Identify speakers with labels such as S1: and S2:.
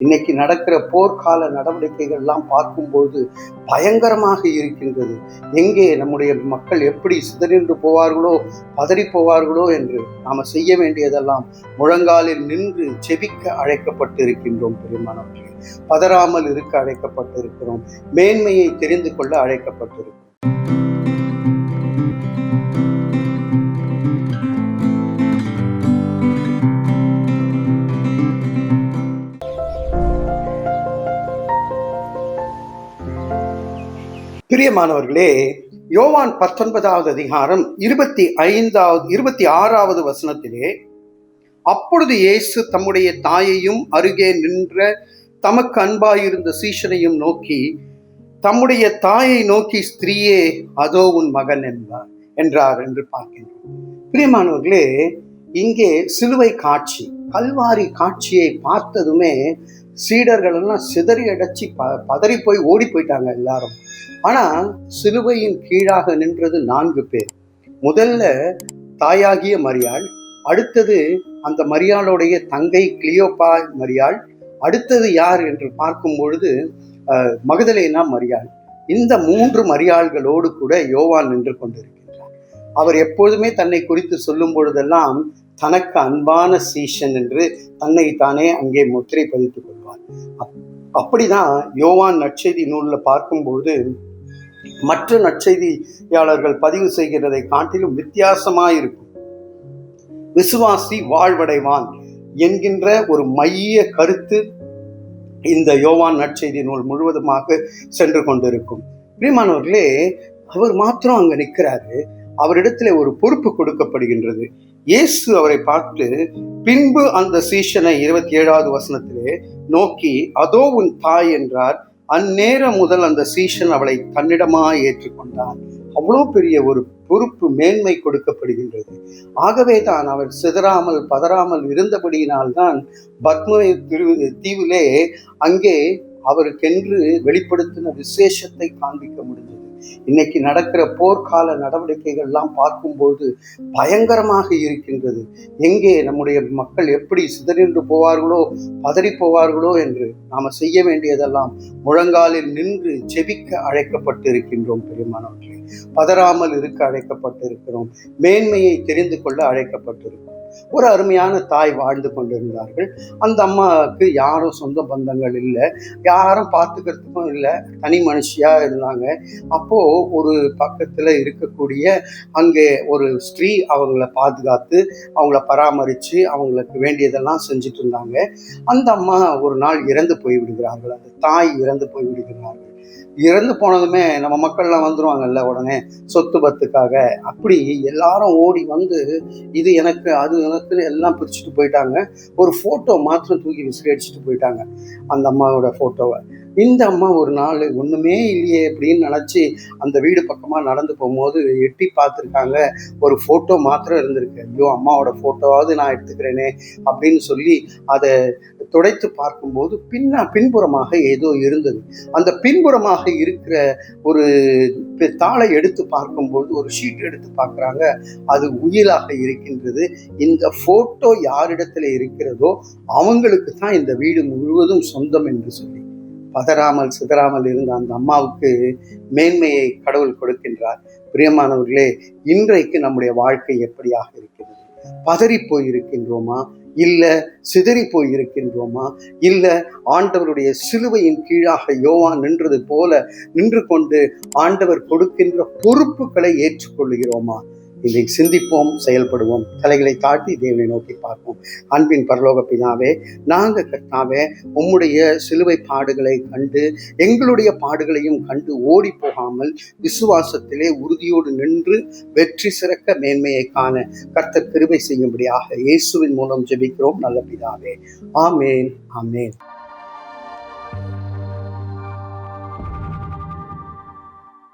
S1: இன்னைக்கு நடக்கிற போர்க்கால நடவடிக்கைகள்லாம் பார்க்கும்போது பயங்கரமாக இருக்கின்றது. எங்கே நம்முடைய மக்கள் எப்படி சிதறின்று போவார்களோ, பதறி போவார்களோ என்று நாம செய்ய வேண்டியதெல்லாம் முழங்காலில் நின்று செபிக்க அழைக்கப்பட்டு இருக்கின்றோம். பெருமானவர்களே, பதறாமல் இருக்க அழைக்கப்பட்டு இருக்கிறோம். மேன்மையை தெரிந்து கொள்ள அழைக்கப்பட்டிருக்கிறோம். பிரியமானவர்களே, யோவான் 19வது அதிகாரம் 26வது வசனத்திலே, அப்பொழுது இயேசு தம்முடைய தாயையும் அருகே நின்ற தமக்கு அன்பாயிருந்த சீஷரையும் நோக்கி, தம்முடைய தாயை நோக்கி, ஸ்திரீயே, அதோ உன் மகன் என்றார் என்று பார்க்கின்றோம். பிரியமானவர்களே, இங்கே சிலுவை காட்சி, கல்வாரி காட்சியை பார்த்ததுமே சீடர்கள் எல்லாம் சிதறி அடைச்சி பதறி போய் ஓடி போயிட்டாங்க எல்லாரும். ஆனா சிலுவையின் கீழாக நின்றது 4 பேர். முதல்ல தாயாகிய மரியாள், அடுத்தது அந்த மரியாளுடைய தங்கை கிளியோப்பா மரியாள், அடுத்தது யார் என்று பார்க்கும் பொழுது மகதலேனா மரியாள். இந்த 3 மரியாள்களோடு கூட யோவான் நின்று கொண்டிருக்கின்றார். அவர் எப்பொழுதுமே தன்னை குறித்து சொல்லும் பொழுதெல்லாம் தனக்கு அன்பான சீஷன் என்று தன்னை தானே அங்கே முத்திரை பதித்துக் கொள்வார். அப்படிதான் யோவான் நற்செய்தி நூலில் பார்க்கும்போது மற்ற நற்செய்தியாளர்கள் பதிவு செய்கிறதை காட்டிலும் வித்தியாசமாயிருக்கும். விசுவாசி வாழ்வடைவான் என்கின்ற ஒரு மைய கருத்து இந்த யோவான் நற்செய்தி நூல் முழுவதுமாக சென்று கொண்டிருக்கும். பிரியமானவர்களே, அவர் மாத்திரம் அங்க நிற்கிறாரு. அவரிடத்துல ஒரு பொறுப்பு கொடுக்கப்படுகின்றது. இயேசு அவரை பார்த்து பின்பு அந்த சீஷனை 27வது வசனத்திலே நோக்கி, அதோ உன் தாய் என்றார். அந்நேரம் முதல் அந்த சீஷன் அவளை தன்னிடமாய் ஏற்றுக்கொண்டான். அவ்வளோ பெரிய ஒரு பொறுப்பு, மேன்மை கொடுக்கப்படுகின்றது. ஆகவே தான் அவர் சிதறாமல் பதறாமல் இருந்தபடியினால்தான் பத்ம தீவிலே அங்கே அவருக்கென்று வெளிப்படுத்தின விசேஷத்தை காண்பிக்க முடிந்தது. இன்னைக்கு நடக்கிற போர்க்கால நடவடிக்கைகள்லாம் பார்க்கும்போது பயங்கரமாக இருக்கின்றது. எங்கே நம்முடைய மக்கள் எப்படி சிதறின்று போவார்களோ, பதறி போவார்களோ என்று நாம செய்ய வேண்டியதெல்லாம் முழங்காலில் நின்று செபிக்க அழைக்கப்பட்டு இருக்கின்றோம். பெருமானவர்களே, பதறாமல் இருக்க அழைக்கப்பட்டு இருக்கிறோம். மேன்மையை தெரிந்து கொள்ள அழைக்கப்பட்டிருக்கிறோம். ஒரு அருமையான தாய் வாழ்ந்து கொண்டிருந்தார்கள். அந்த அம்மாவுக்கு யாரும் சொந்த பந்தங்கள் இல்லை, யாரும் பார்த்துக்கிறதுக்கும் இல்லை, தனி மனுஷியா இருந்தாங்க. அப்போ ஒரு பக்கத்துல இருக்கக்கூடிய அங்கே ஒரு ஸ்திரீ அவங்கள பாதுகாத்து அவங்கள பராமரித்து அவங்களுக்கு வேண்டியதெல்லாம் செஞ்சுட்டு இருந்தாங்க. அந்த அம்மா ஒரு நாள் இறந்து போய் விடுகிறார்கள். அந்த தாய் இறந்து போய் விடுகிறார்கள். இறந்து போனதுமே நம்ம மக்கள்லாம் வந்துருவாங்கல்ல உடனே சொத்து பத்துக்காக. அப்படி எல்லாரும் ஓடி வந்து இது எனக்கு அது எனக்கு எல்லாம் பிரிச்சுட்டு போயிட்டாங்க. ஒரு ஃபோட்டோ மாத்திரம் தூக்கி விசிறி அடிச்சுட்டு போயிட்டாங்க, அந்த அம்மாவோட ஃபோட்டோவை. இந்த அம்மா ஒரு நாள் ஒன்றுமே இல்லையே அப்படின்னு நினச்சி அந்த வீடு பக்கமாக நடந்து போகும்போது எட்டி பார்த்துருக்காங்க. ஒரு ஃபோட்டோ மாத்திரம் இருந்திருக்கு. ஐயோ, அம்மாவோட ஃபோட்டோவாவது நான் எடுத்துக்கிறேனே அப்படின்னு சொல்லி அதை துடைத்து பார்க்கும்போது பின்புறமாக ஏதோ இருந்தது. அந்த பின்புறமாக இருக்கிற ஒரு தாளை எடுத்து பார்க்கும்போது, ஒரு ஷீட் எடுத்து பார்க்குறாங்க, அது உயிலாக இருக்கின்றது. இந்த ஃபோட்டோ யாரிடத்துல இருக்கிறதோ அவங்களுக்கு தான் இந்த வீடு முழுவதும் சொந்தம் என்று சொல்லி பதறாமல் சிதறாமல் இருந்த அந்த அம்மாவுக்கு மேன்மையை கடவுள் கொடுக்கின்றார். பிரியமானவர்களே, இன்றைக்கு நம்முடைய வாழ்க்கை எப்படியாக இருக்கிறது? பதறி போயிருக்கின்றோமா? இல்ல சிதறி போயிருக்கின்றோமா? இல்ல ஆண்டவருடைய சிலுவையின் கீழாக யோவான் நின்றது போல நின்று கொண்டு ஆண்டவர் கொடுக்கின்ற பொறுப்புகளை ஏற்றுக்கொள்கிறோமா? இதை சிந்திப்போம், செயல்படுவோம். தலைகளை தாட்டி தேவனை நோக்கி பார்ப்போம். அன்பின் பரலோக பிதாவே, நாங்கள் கர்த்தாவே உம்முடைய சிலுவை பாடுகளை கண்டு எங்களுடைய பாடுகளையும் கண்டு ஓடி போகாமல் விசுவாசத்திலே உறுதியோடு நின்று வெற்றி சிறக்க மேன்மையை காண கர்த்தர் கிருபை செய்யும்படியாக இயேசுவின் மூலம் ஜெபிக்கிறோம் நல்ல பிதாவே. ஆமேன், ஆமேன்.